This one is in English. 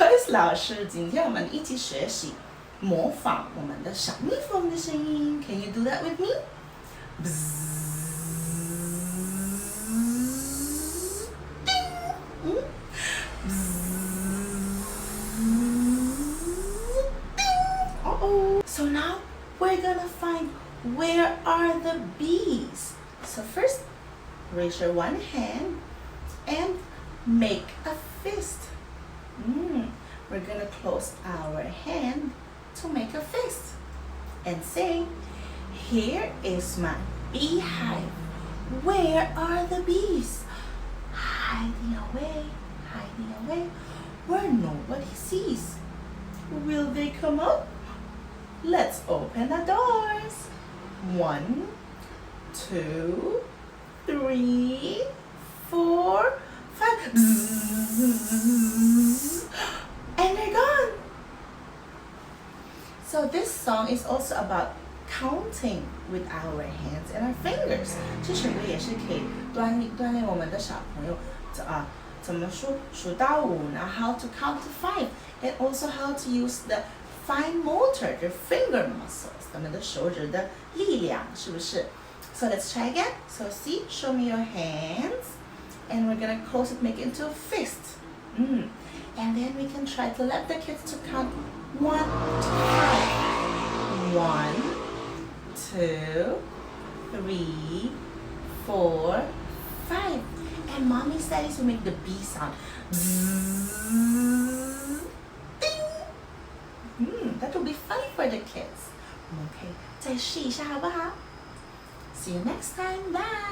Joyce 老师，今天我们一起学习模仿我们的小蜜蜂的声音。Can you do that with me? So now we're gonna find where are the bees. So first, raise your one hand and make a fist. We're gonna close our hand to make a fist and say, here is my beehive. Where are the bees? Hiding away, hiding away, where nobody sees. Will they come out? Let's open the doors. 1, 2, 3, 4, 5. Bzzz, and they're gone. So this song is also about counting with our hands and our fingers. 这首歌也是可以锻炼我们的小朋友怎么数到5，然后 how to count to 5, and also how to use the fine motor, the finger muscles, 咱们的手指的力量，是不是？ So let's try again. So see, show me your hands, and we're gonna close it, make it into a fist. And then we can try to let the kids to count 1 to 5. 1, 2, 3, 4, 5. And mommy says to make the B sound. Bzzz, ding. That will be fun for the kids. Okay, 再试一下好不好？See you next time. Bye.